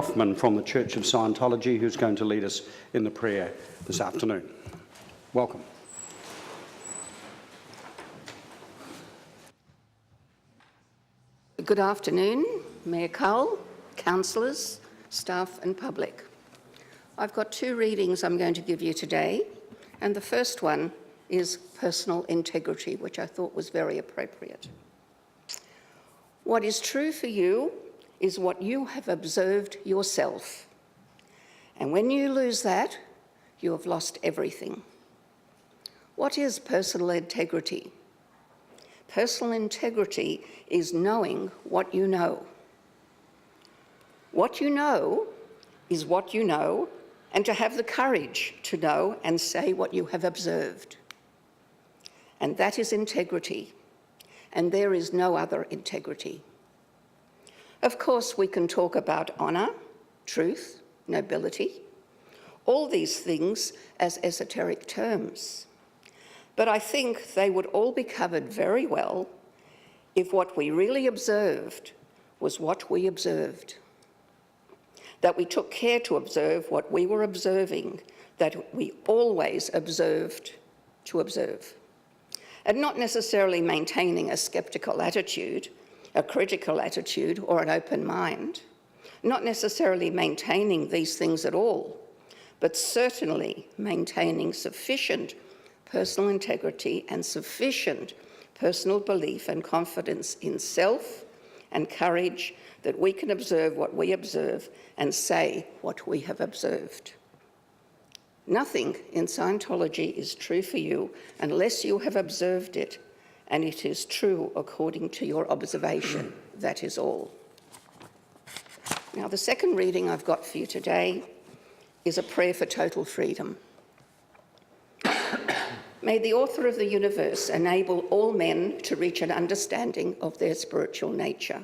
Rothman from the Church of Scientology, who's going to lead us in the prayer this afternoon. Welcome. Good afternoon, Mayor Cole, councillors, staff and public. I've got two readings I'm going to give you today, and the first one is personal integrity, which I thought was very appropriate. What is true for you is what you have observed yourself. And when you lose that, you have lost everything. What is personal integrity? Personal integrity is knowing what you know. What you know is what you know, and to have the courage to know and say what you have observed. And that is integrity, and there is no other integrity. Of course, we can talk about honour, truth, nobility, all these things as esoteric terms. But I think they would all be covered very well if what we really observed was what we observed. That we took care to observe what we were observing, that we always observed to observe. And not necessarily maintaining a sceptical attitude, a critical attitude, or an open mind. Not necessarily maintaining these things at all, but certainly maintaining sufficient personal integrity and sufficient personal belief and confidence in self and courage that we can observe what we observe and say what we have observed. Nothing in Scientology is true for you unless you have observed it, and it is true according to your observation. That is all. Now, the second reading I've got for you today is a prayer for total freedom. May the author of the universe enable all men to reach an understanding of their spiritual nature.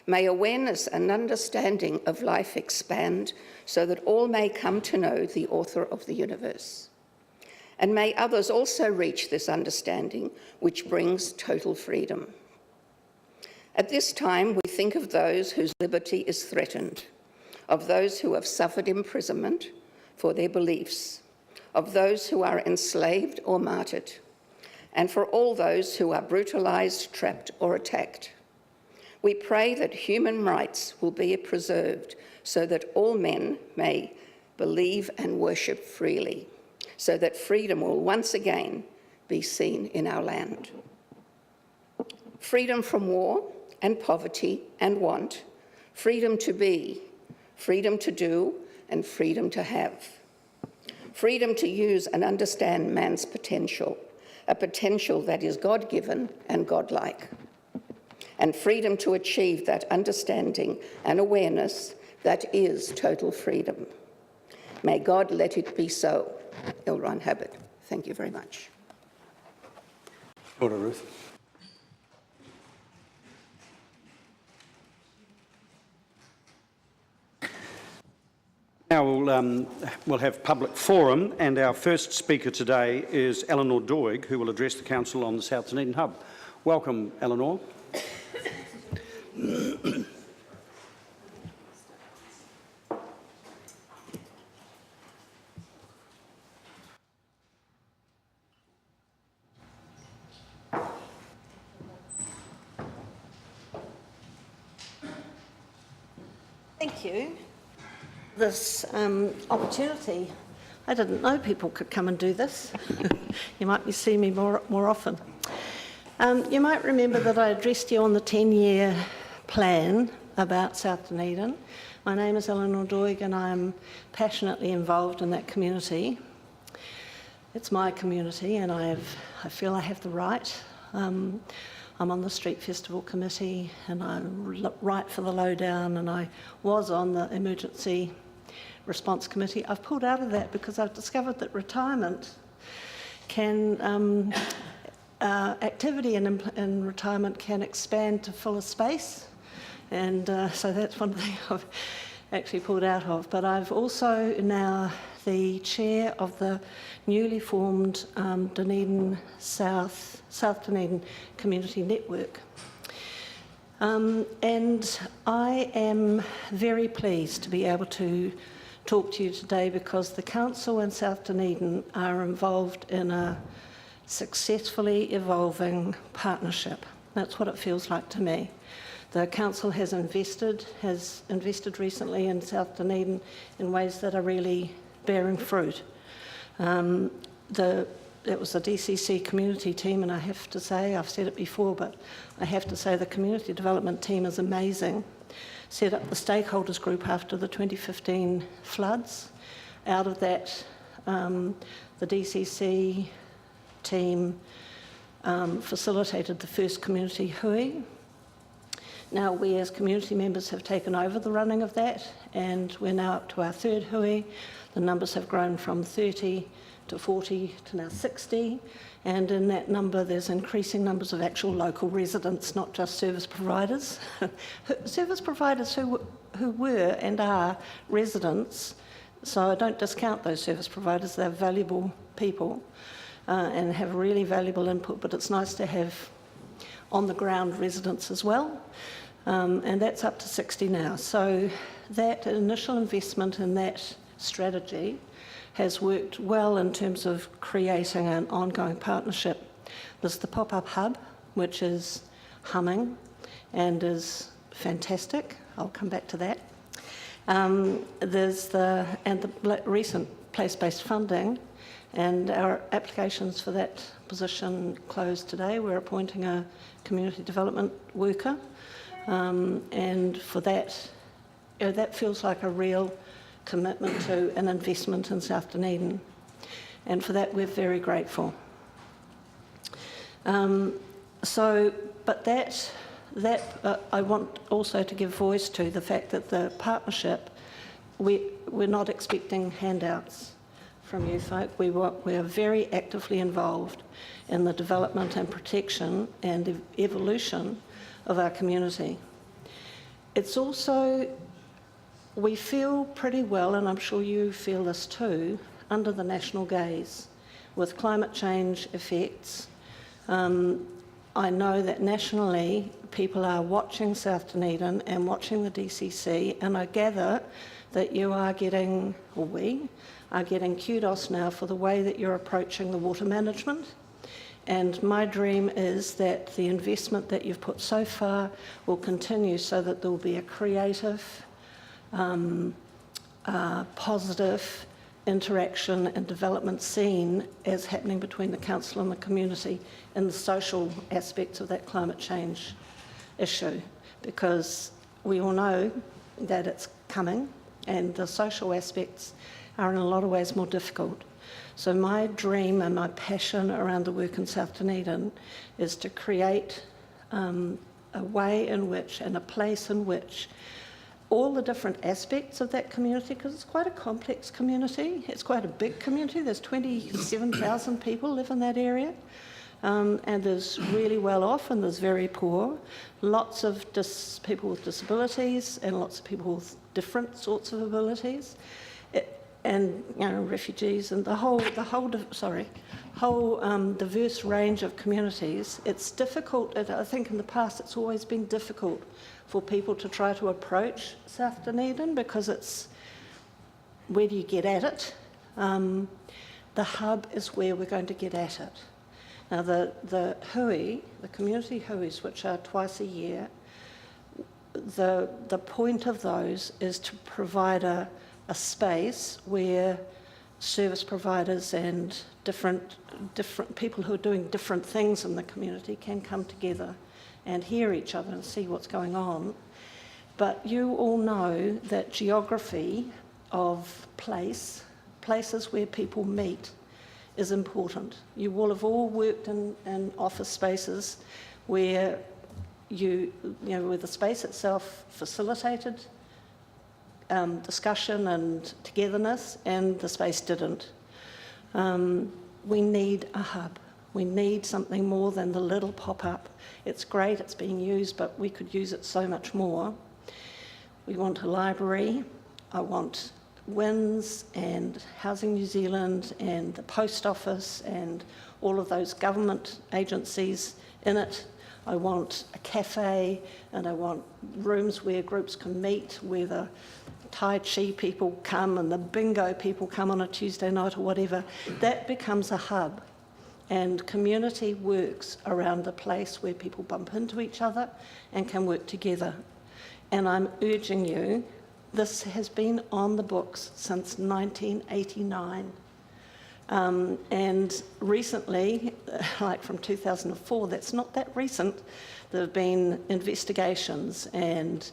May awareness and understanding of life expand so that all may come to know the author of the universe. And may others also reach this understanding, which brings total freedom. At this time, we think of those whose liberty is threatened, of those who have suffered imprisonment for their beliefs, of those who are enslaved or martyred, and for all those who are brutalised, trapped or attacked. We pray that human rights will be preserved so that all men may believe and worship freely, so that freedom will once again be seen in our land. Freedom from war and poverty and want, freedom to be, freedom to do, and freedom to have. Freedom to use and understand man's potential, a potential that is God-given and godlike. And freedom to achieve that understanding and awareness that is total freedom. May God let it be so. L. Ron Hubbard. Thank you very much. Order, Ruth. Now we'll have public forum, and our first speaker today is Eleanor Doig, who will address the Council on the South Dunedin Hub. Welcome, Eleanor. Thank you. This opportunity. I didn't know people could come and do this. You might see me more often. You might remember that I addressed you on the 10-year plan about South Dunedin. My name is Eleanor Doig and I'm passionately involved in that community. It's my community and I feel I have the right. I'm on the Street Festival Committee and I write for the Lowdown, and I was on the Emergency Response Committee. I've pulled out of that because I've discovered that retirement can, activity in retirement can expand to fuller space, and so that's one thing I've actually pulled out of. But I've also now the chair of the newly formed Dunedin South Dunedin Community Network. And I am very pleased to be able to talk to you today because the Council in South Dunedin are involved in a successfully evolving partnership. That's what it feels like to me. The Council has invested recently in South Dunedin in ways that are really bearing fruit. It was the DCC community team, and I have to say, I've said it before, but I have to say the community development team is amazing. Set up the stakeholders group after the 2015 floods. Out of that, the DCC team facilitated the first community hui. Now we as community members have taken over the running of that, and we're now up to our third hui. The numbers have grown from 30 to 40 to now 60, and in that number there's increasing numbers of actual local residents, not just service providers. Service providers who were and are residents, so I don't discount those service providers, they're valuable people and have really valuable input, but it's nice to have on the ground residents as well, and that's up to 60 now. So that initial investment in that strategy has worked well in terms of creating an ongoing partnership. There's the pop-up hub, which is humming and is fantastic. I'll come back to that. There's the recent place-based funding, and our applications for that position closed today. We're appointing a community development worker, and for that, that feels like a real commitment to an investment in South Dunedin, and for that we're very grateful. But I want also to give voice to the fact that the partnership, we're not expecting handouts from you folk. We are very actively involved in the development and protection and evolution of our community. It's also, we feel pretty well, and I'm sure you feel this too, under the national gaze with climate change effects. I know that nationally people are watching South Dunedin and watching the DCC, and I gather that you are getting, or we are getting kudos now for the way that you're approaching the water management. And my dream is that the investment that you've put so far will continue so that there will be a creative, positive interaction and development scene as happening between the council and the community in the social aspects of that climate change issue, because we all know that it's coming and the social aspects are in a lot of ways more difficult. So my dream and my passion around the work in South Dunedin is to create a way in which and a place in which all the different aspects of that community, because it's quite a complex community, it's quite a big community, there's 27,000 people live in that area, and there's really well off and there's very poor, lots of people with disabilities and lots of people with different sorts of abilities, and refugees and the whole diverse range of communities. It's difficult, I think in the past it's always been difficult for people to try to approach South Dunedin because it's, where do you get at it? The hub is where we're going to get at it. Now the hui, the community huis, which are twice a year, the point of those is to provide a space where service providers and different people who are doing different things in the community can come together and hear each other and see what's going on. But you all know that geography of places where people meet is important. You will have all worked in office spaces where where the space itself facilitated discussion and togetherness, and the space didn't. We need a hub. We need something more than the little pop-up. It's great, it's being used, but we could use it so much more. We want a library. I want WINS and Housing New Zealand and the Post Office and all of those government agencies in it. I want a cafe, and I want rooms where groups can meet, where the Tai Chi people come and the bingo people come on a Tuesday night or whatever. That becomes a hub. And community works around a place where people bump into each other and can work together. And I'm urging you, this has been on the books since 1989. And recently, like from 2004, that's not that recent, there have been investigations and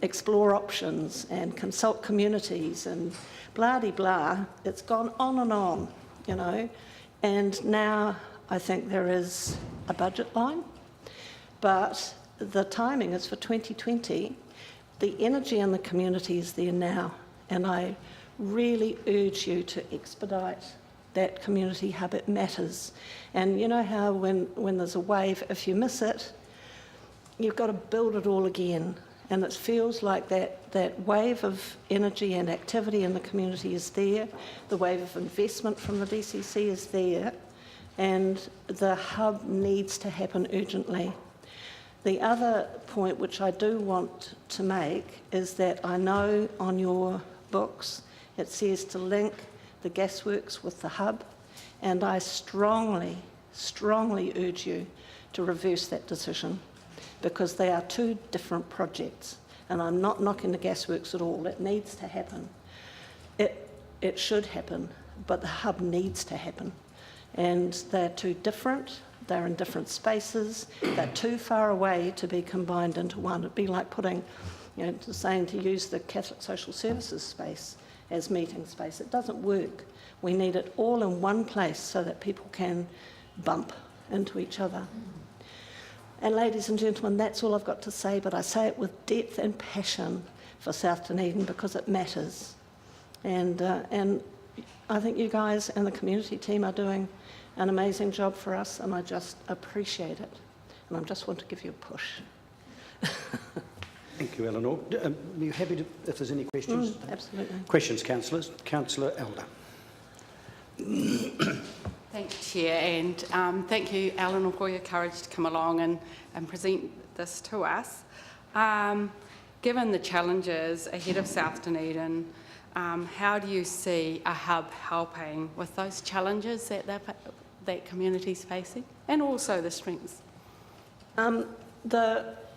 explore options and consult communities and blah-de-blah. It's gone on and on, you know. And now I think there is a budget line, but the timing is for 2020. The energy in the community is there now, and I really urge you to expedite that community hub. It matters. And you know how when there's a wave, if you miss it, you've got to build it all again. And it feels like that wave of energy and activity in the community is there. The wave of investment from the DCC is there. And the hub needs to happen urgently. The other point which I do want to make is that I know on your books it says to link the gasworks with the hub, and I strongly, strongly urge you to reverse that decision, because they are two different projects. And I'm not knocking the gasworks at all. It needs to happen. It should happen, but the hub needs to happen. And they're two different. They're in different spaces. They're too far away to be combined into one. It'd be like putting, you know, saying to use the Catholic Social Services space as meeting space. It doesn't work. We need it all in one place so that people can bump into each other. And ladies and gentlemen, that's all I've got to say, but I say it with depth and passion for South Dunedin because it matters. And I think you guys and the community team are doing an amazing job for us, and I just appreciate it. And I just want to give you a push. Thank you, Eleanor. Are you happy to, if there's any questions? Absolutely. Questions, councillors? Councillor Elder. Thanks, Chair, and thank you, Eleanor, for your courage to come along and present this to us. Given the challenges ahead of South Dunedin, how do you see a hub helping with those challenges that community's facing, and also the strengths?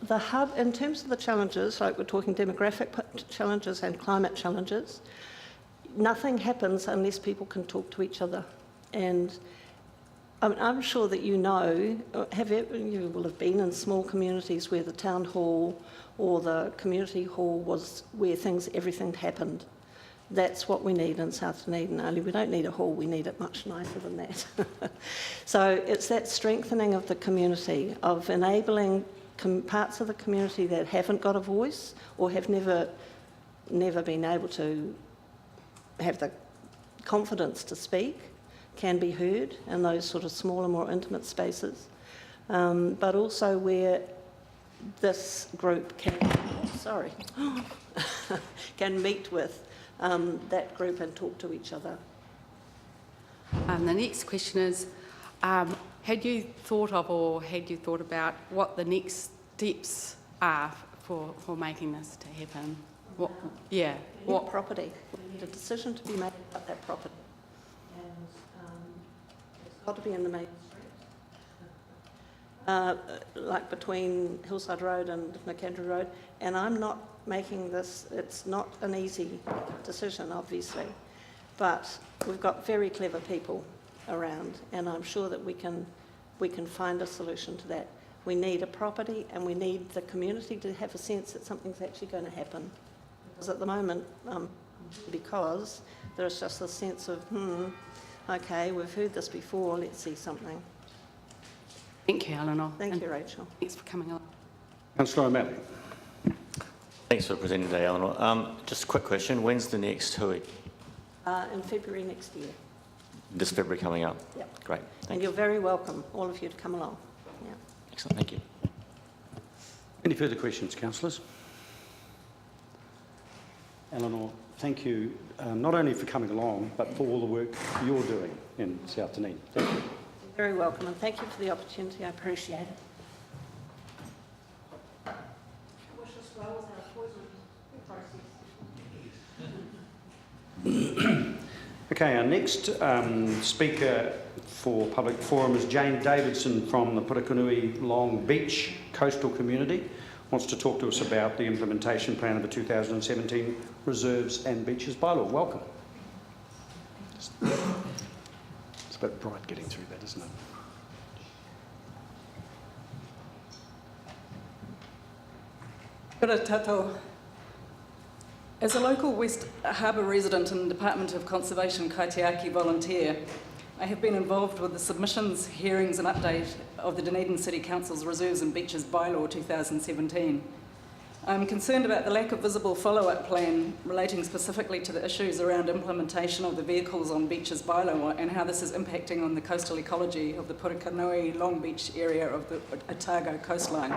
The hub, in terms of the challenges, like we're talking demographic challenges and climate challenges, nothing happens unless people can talk to each other. And I'm sure that you know, you will have been in small communities where the town hall or the community hall was where everything happened. That's what we need in South Dunedin, only we don't need a hall, we need it much nicer than that. So it's that strengthening of the community, of enabling parts of the community that haven't got a voice or have never been able to have the confidence to speak, can be heard in those sort of smaller, more intimate spaces, but also where this group can meet with that group and talk to each other. The next question is, had you thought about what the next steps are for making this to happen? What property? We need a decision to be made about that property. And it's got to be in the main street, like between Hillside Road and McAndrew Road. And I'm not making this, it's not an easy decision, obviously, but we've got very clever people around, and I'm sure that we can find a solution to that. We need a property, and we need the community to have a sense that something's actually going to happen. Because at the moment, because there's just a sense of, okay, we've heard this before, let's see something. Thank you, Eleanor. Thank you, Rachel. Thanks for coming along. Councillor O'Malley. Thanks for presenting today, Eleanor. Just a quick question. When's the next hui? In February next year. This February coming up? Yep. Great. And you're very welcome, all of you, to come along. Yeah. Excellent. Thank you. Any further questions, councillors? Eleanor, thank you not only for coming along, but for all the work you're doing in South Dunedin. Thank you. You're very welcome, and thank you for the opportunity. I appreciate it. Okay, our next speaker for Public Forum is Jane Davidson from the Putakanui Long Beach Coastal Community. Wants to talk to us about the implementation plan of the 2017 Reserves and Beaches Bylaw. Welcome. It's a bit bright getting through that, isn't it? Kia tatou. As a local West Harbour resident and Department of Conservation Kaitiaki volunteer, I have been involved with the submissions, hearings and update of the Dunedin City Council's Reserves and Beaches Bylaw 2017. I'm concerned about the lack of visible follow-up plan relating specifically to the issues around implementation of the Vehicles on Beaches Bylaw and how this is impacting on the coastal ecology of the Putakanui Long Beach area of the Otago coastline.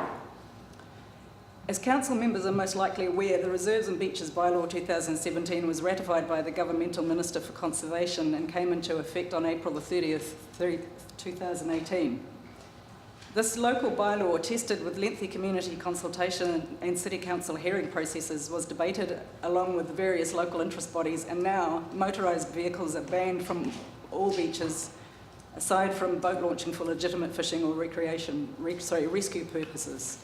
As council members are most likely aware, the Reserves and Beaches Bylaw 2017 was ratified by the Governmental Minister for Conservation and came into effect on April the 30th, 2018. This local bylaw, tested with lengthy community consultation and City Council hearing processes, was debated along with various local interest bodies, and now motorised vehicles are banned from all beaches aside from boat launching for legitimate fishing or rescue purposes.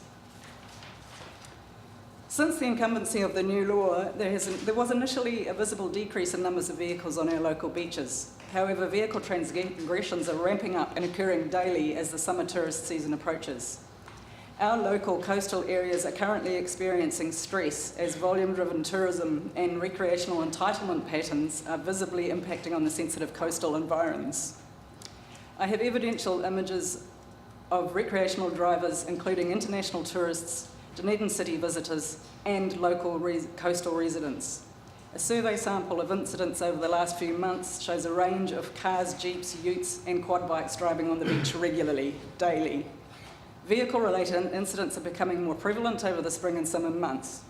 Since the incumbency of the new law, there was initially a visible decrease in numbers of vehicles on our local beaches. However, vehicle transgressions are ramping up and occurring daily as the summer tourist season approaches. Our local coastal areas are currently experiencing stress as volume-driven tourism and recreational entitlement patterns are visibly impacting on the sensitive coastal environs. I have evidential images of recreational drivers, including international tourists, Dunedin City visitors and local coastal residents. A survey sample of incidents over the last few months shows a range of cars, jeeps, utes and quad bikes driving on the beach regularly, daily. Vehicle-related incidents are becoming more prevalent over the spring and summer months.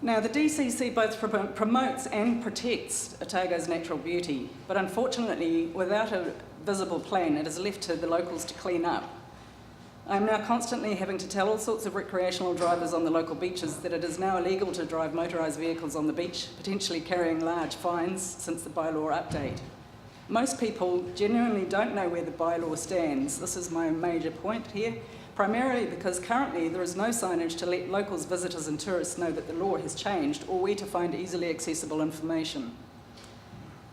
Now, the DCC both promotes and protects Otago's natural beauty, but unfortunately, without a visible plan, it is left to the locals to clean up. I am now constantly having to tell all sorts of recreational drivers on the local beaches that it is now illegal to drive motorised vehicles on the beach, potentially carrying large fines since the bylaw update. Most people genuinely don't know where the bylaw stands. This is my major point here, primarily because currently there is no signage to let locals, visitors and tourists know that the law has changed or where to find easily accessible information.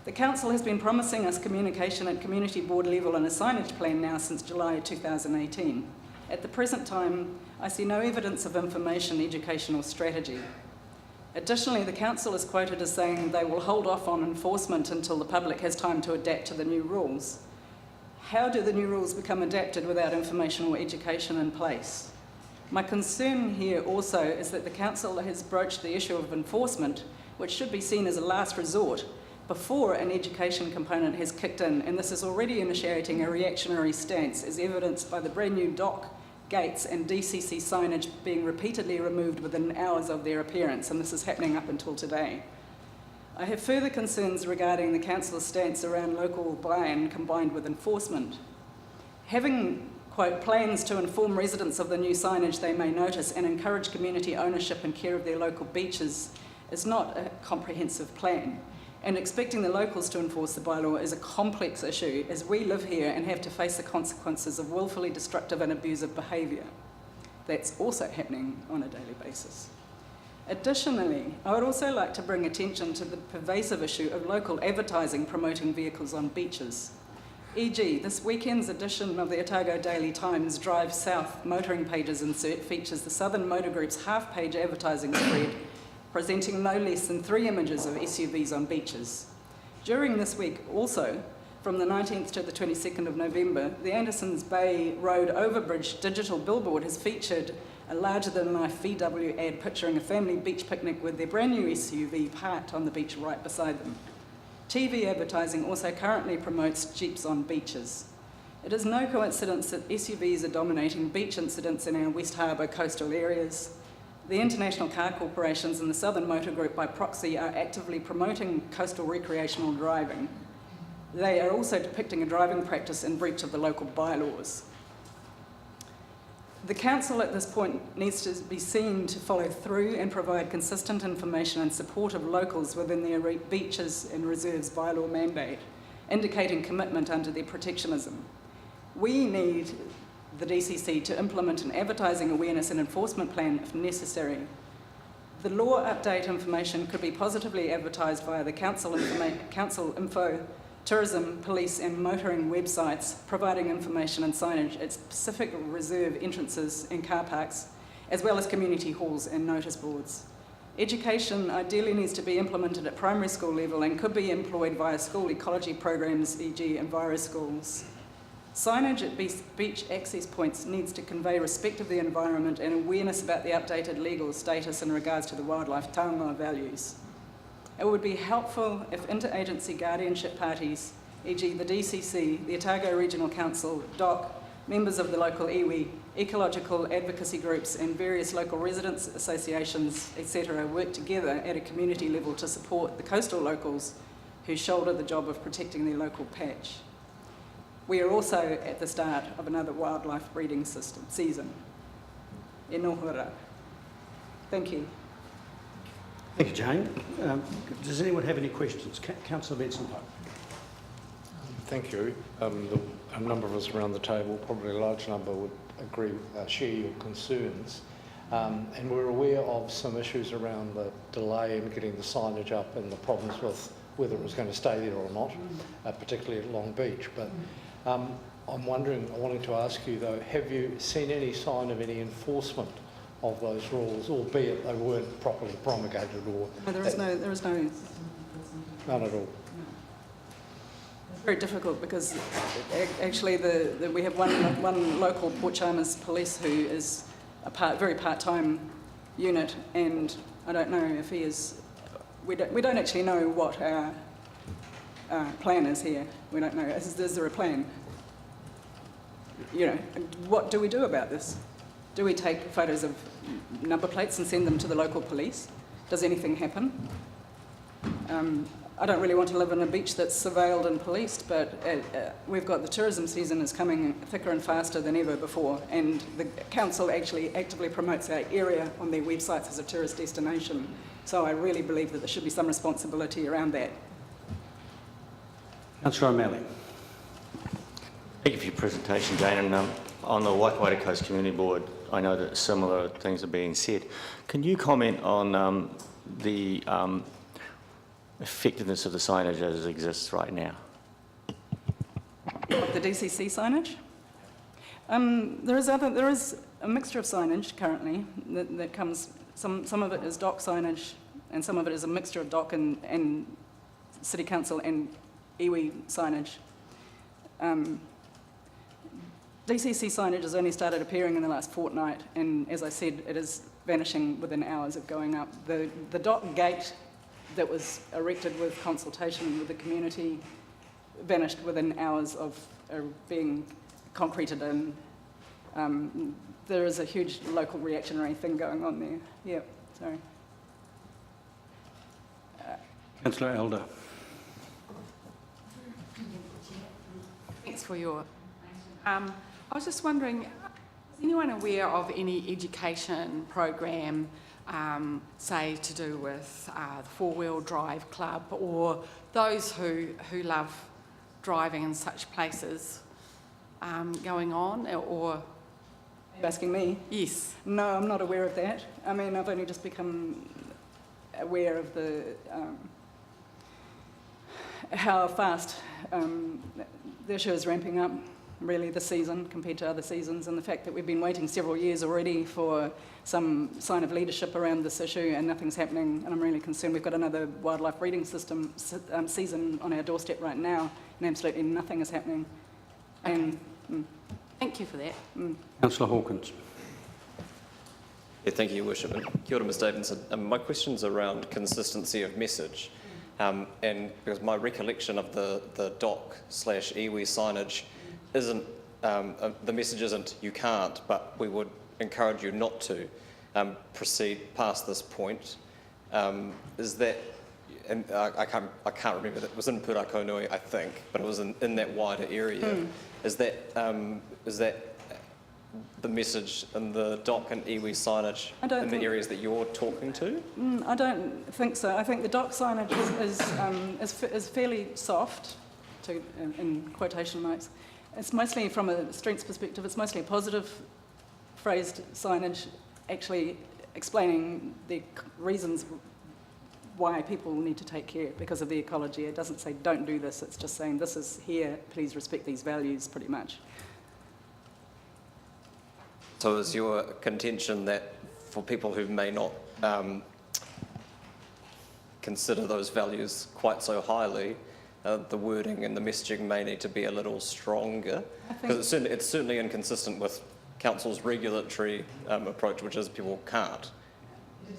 The Council has been promising us communication at community board level and a signage plan now since July 2018. At the present time, I see no evidence of information, education or strategy. Additionally, the Council is quoted as saying they will hold off on enforcement until the public has time to adapt to the new rules. How do the new rules become adapted without information or education in place? My concern here also is that the Council has broached the issue of enforcement, which should be seen as a last resort, before an education component has kicked in, and this is already initiating a reactionary stance, as evidenced by the brand new dock, gates and DCC signage being repeatedly removed within hours of their appearance, and this is happening up until today. I have further concerns regarding the Council's stance around local buy-in combined with enforcement. Having, quote, plans to inform residents of the new signage they may notice and encourage community ownership and care of their local beaches is not a comprehensive plan. And expecting the locals to enforce the bylaw is a complex issue as we live here and have to face the consequences of willfully destructive and abusive behaviour. That's also happening on a daily basis. Additionally, I would also like to bring attention to the pervasive issue of local advertising promoting vehicles on beaches. E.g., this weekend's edition of the Otago Daily Times Drive South motoring pages insert features the Southern Motor Group's half-page advertising spread presenting no less than 3 images of SUVs on beaches. During this week also, from the 19th to the 22nd of November, the Andersons Bay Road Overbridge digital billboard has featured a larger-than-life VW ad picturing a family beach picnic with their brand new SUV parked on the beach right beside them. TV advertising also currently promotes Jeeps on beaches. It is no coincidence that SUVs are dominating beach incidents in our West Harbour coastal areas. The international car corporations and the Southern Motor Group by proxy are actively promoting coastal recreational driving. They are also depicting a driving practice in breach of the local bylaws. The council at this point needs to be seen to follow through and provide consistent information and support of locals within their beaches and reserves bylaw mandate, indicating commitment under their protectionism. We need the DCC to implement an advertising awareness and enforcement plan if necessary. The law update information could be positively advertised via the council info, tourism, police and motoring websites, providing information and signage at specific reserve entrances and car parks, as well as community halls and notice boards. Education ideally needs to be implemented at primary school level and could be employed via school ecology programs, e.g. Enviro Schools. Signage at beach access points needs to convey respect of the environment and awareness about the updated legal status in regards to the wildlife taonga values. It would be helpful if interagency guardianship parties, e.g. the DCC, the Otago Regional Council, DOC, members of the local iwi, ecological advocacy groups and various local residents associations, etc. work together at a community level to support the coastal locals who shoulder the job of protecting their local patch. We are also at the start of another wildlife breeding season. E nohora. Thank you. Thank you, Jane. Does anyone have any questions? Councillor Benson-Pope. Thank you. A number of us around the table, probably a large number, would agree, share your concerns. And we're aware of some issues around the delay in getting the signage up and the problems with whether it was going to stay there or not, particularly at Long Beach. But I'm wondering, I wanted to ask you though, have you seen any sign of any enforcement of those rules, albeit they weren't properly promulgated or... No, there is no... None at all. It's very difficult because actually we have one local Port Chalmers police who is a very part-time unit, and I don't know if he is... We don't actually know what our plan is here. We don't know. Is there a plan? You know, what do we do about this? Do we take photos of number plates and send them to the local police? Does anything happen? I don't really want to live in a beach that's surveilled and policed, but we've got the tourism season is coming thicker and faster than ever before, and the council actually actively promotes our area on their websites as a tourist destination. So I really believe that there should be some responsibility around that. Councillor O'Malley. Thank you for your presentation, Jane. And on the Waikato Coast Community Board, I know that similar things are being said. Can you comment on the effectiveness of the signage as it exists right now? The DCC signage? There is a mixture of signage currently that comes. Some of it is DOC signage, and some of it is a mixture of DOC and City Council and iwi signage. DCC signage has only started appearing in the last fortnight, and as I said, it is vanishing within hours of going up. The DOC gate that was erected with consultation with the community vanished within hours of being concreted in. There is a huge local reactionary thing going on there. Yeah, sorry. Councillor Elder. Thanks for your... I was just wondering, is anyone aware of any education program, say to do with the four-wheel drive club or those who love driving in such places going on, or... Are you asking me? Yes. No, I'm not aware of that. I mean, I've only just become aware of the how fast the issue is ramping up, really, this season compared to other seasons, and the fact that we've been waiting several years already for some sign of leadership around this issue and nothing's happening, and I'm really concerned. We've got another wildlife breeding system season on our doorstep right now, and absolutely nothing is happening. Okay. And thank you for that. Councillor Hawkins. Yeah, thank you, Your Worship. And kia ora, Ms Davidson. My question's around consistency of message. And because my recollection of the DOC/iwi signage isn't, the message isn't you can't, but we would encourage you not to proceed past this point. Is that, and I can't remember, that was in Purakonui, I think, but it was in that wider area. Is that the message in the dock and iwi signage in the areas that you're talking to? I don't think so. I think the dock signage is fairly soft, in quotation marks. It's mostly, from a strengths perspective, it's mostly positive phrased signage, actually explaining the reasons why people need to take care because of the ecology. It doesn't say don't do this, it's just saying this is here, please respect these values, pretty much. So is your contention that for people who may not consider those values quite so highly, the wording and the messaging may need to be a little stronger? Because it's certainly inconsistent with Council's regulatory approach, which is people can't.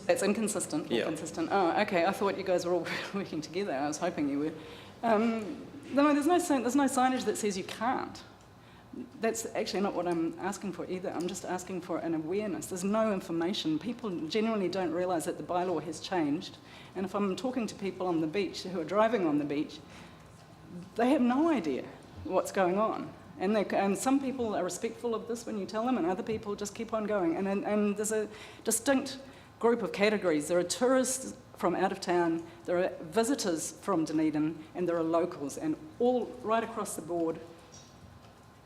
That's inconsistent or Yeah. consistent? Oh, okay, I thought you guys were all working together. I was hoping you were. No, there's no signage that says you can't. That's actually not what I'm asking for either. I'm just asking for an awareness. There's no information. People genuinely don't realise that the bylaw has changed. And if I'm talking to people on the beach who are driving on the beach, they have no idea what's going on. And some people are respectful of this when you tell them, and other people just keep on going. And there's a distinct group of categories. There are tourists from out of town, there are visitors from Dunedin, and there are locals. And all right across the board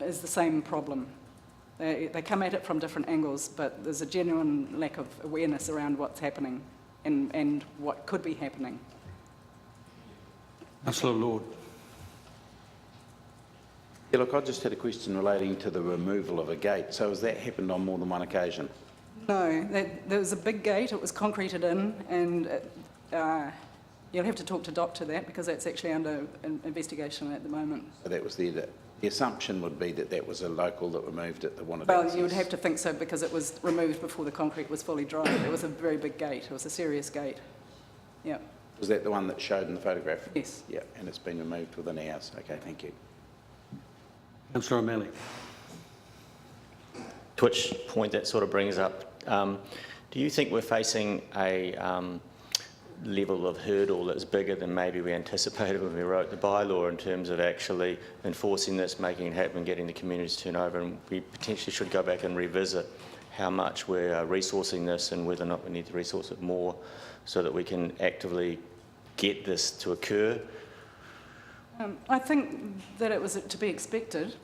is the same problem. They come at it from different angles, but there's a genuine lack of awareness around what's happening and what could be happening. Councillor Lord. Yeah, look, I just had a question relating to the removal of a gate. So has that happened on more than one occasion? No, there was a big gate, it was concreted in, and you'll have to talk to DOC to that because that's actually under investigation at the moment. So that was the assumption would be that that was a local that removed it that wanted Well, access. you would have to think so because it was removed before the concrete was fully dry. It was a very big gate, it was a serious gate. Yeah. Was that the one that showed in the photograph? Yes. Yeah, and it's been removed within hours. Okay, thank you. Councillor O'Malley. To which point that sort of brings up, do you think we're facing a level of hurdle that's bigger than maybe we anticipated when we wrote the bylaw in terms of actually enforcing this, making it happen, getting the communities to turn over, and we potentially should go back and revisit how much we're resourcing this and whether or not we need to resource it more so that we can actively get this to occur? I think that it was to be expected.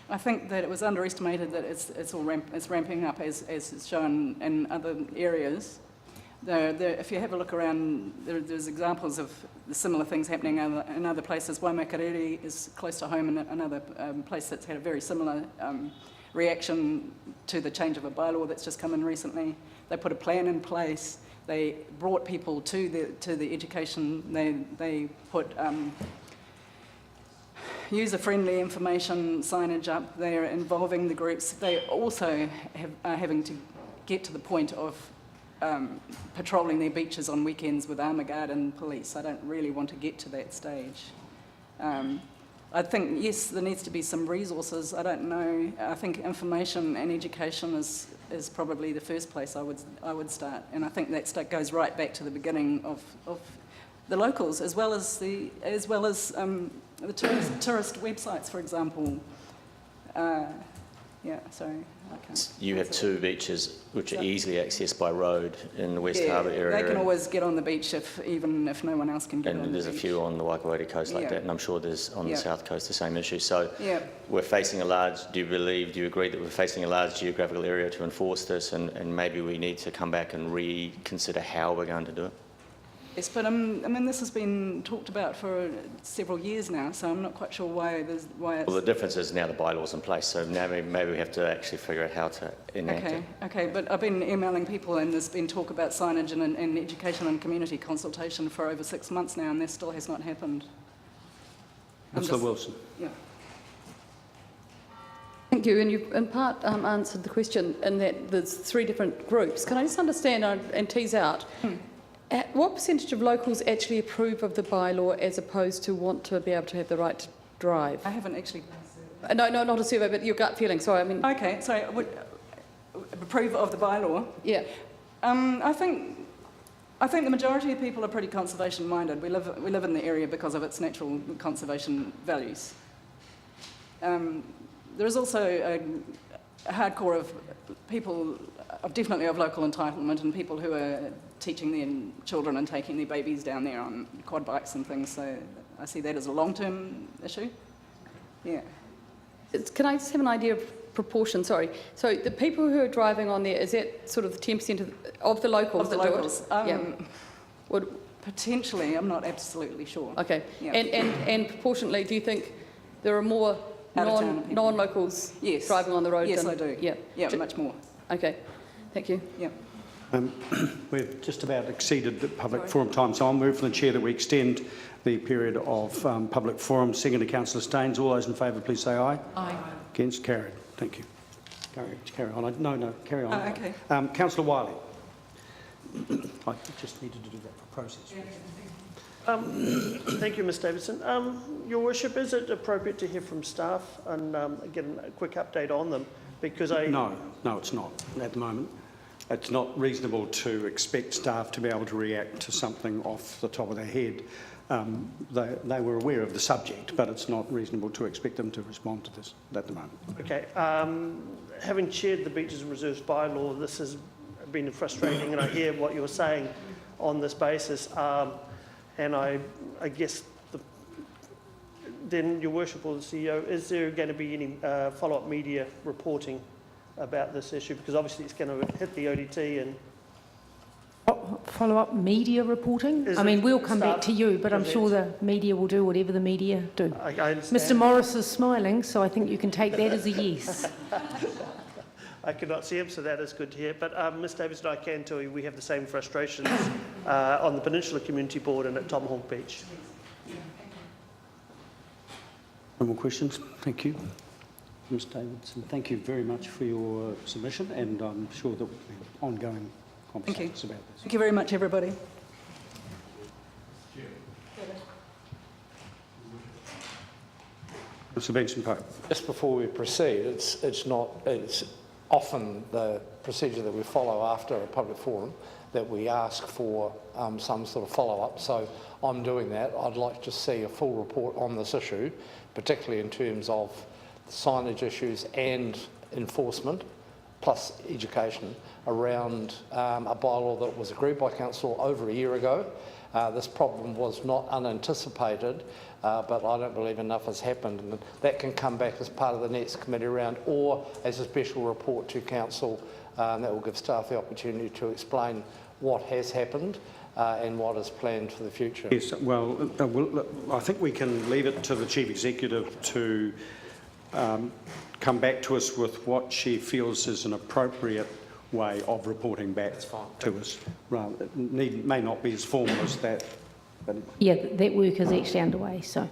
I think that it was underestimated that it's ramping up as is shown in other areas. If you have a look around, there's examples of similar things happening in other places. Waimakariri is close to home, and another place that's had a very similar reaction to the change of a bylaw that's just come in recently. They put a plan in place. They brought people to the education. They put user-friendly information signage up. They are involving the groups. They also are having to get to the point of patrolling their beaches on weekends with armour guard and police. I don't really want to get to that stage. I think, yes, there needs to be some resources. I don't know. I think information and education is probably the first place I would start. And I think that goes right back to the beginning of the locals, as well as the tourist websites, for example. Yeah, sorry. You have two beaches which are easily accessed by road in the West Harbour area. They can always get on the beach even if no one else can get on the beach. And there's a few on the Waikouaiti coast like that, and I'm sure there's on the south coast the same issue. So we're facing do you agree that we're facing a large geographical area to enforce this, and maybe we need to come back and reconsider how we're going to do it? Yes, but I mean, this has been talked about for several years now, so I'm not quite sure why it's... Well, the difference is now the bylaw's in place, so now maybe we have to actually figure out how to enact it. Okay, but I've been emailing people, and there's been talk about signage and education and community consultation for over 6 months now, and this still has not happened. Councillor Wilson. Yeah. Thank you, and you've in part answered the question in that there's 3 different groups. Can I just understand and tease out, what percentage of locals actually approve of the bylaw as opposed to want to be able to have the right to drive? I haven't actually... No, not a survey, but your gut feeling, sorry, I mean... Okay, sorry, I would approve of the bylaw? Yeah. I think the majority of people are pretty conservation-minded. We live in the area because of its natural conservation values. There is also hardcore of people, definitely of local entitlement, and people who are teaching their children and taking their babies down there on quad bikes and things. So I see that as a long-term issue. Yeah. Can I just have an idea of proportion? Sorry. So the people who are driving on there, is that sort of the 10% of the locals Of the that locals. do it? Yeah. Would, Potentially, I'm not absolutely sure. okay. Yeah. And proportionately, do you think there are more Out-of-town people. non-locals Yes. driving on the road? Yes, than, I do. Yeah. Yeah, much more. Okay. Thank you. Yeah. We've just about exceeded the public forum time, so I'll move from the chair that we extend the period of public forum. Second to Councillor Staines. All those in favour, please say aye. Aye. Against? Carried. Thank you. Carry on. No, carry on. Oh, okay. Councillor Wiley. I just needed to do that for process. Thank you, Ms Davidson. Your Worship, is it appropriate to hear from staff and get a quick update on them? Because No, it's not at the moment. It's not reasonable to expect staff to be able to react to something off the top of their head. They were aware of the subject, but it's not reasonable to expect them to respond to this at the moment. Okay. Having chaired the Beaches and Reserves bylaw, this has been frustrating, and I hear what you're saying on this basis. And I guess then, Your Worship or the CEO, is there going to be any follow-up media reporting about this issue? Because obviously it's going to hit the ODT and... Follow-up media reporting? Is I mean, it we'll come back staff to you, but I'm sure the present? media will do whatever the media do. I understand. Mr Morris is smiling, so I think you can take that as a yes. I cannot see him, so that is good to hear. But Ms Davidson, I can tell you we have the same frustrations on the Peninsula Community Board and at Tomahawk Beach. No more questions? Thank you. Ms Davidson, thank you very much for your submission, and I'm sure there will be ongoing conversations about this. Thank you very much, everybody. Mr Benson Pope. Just before we proceed, it's often the procedure that we follow after a public forum that we ask for some sort of follow-up. So I'm doing that. I'd like to see a full report on this issue, particularly in terms of signage issues and enforcement, plus education, around a bylaw that was agreed by Council over a year ago. This problem was not unanticipated, but I don't believe enough has happened, and that can come back as part of the next committee round or as a special report to Council that will give staff the opportunity to explain what has happened and what is planned for the future. Yes, well, I think we can leave it to the Chief Executive to come back to us with what she feels is an appropriate way of reporting back to us. It may not be as formal as that. But Yeah, that work is actually underway, so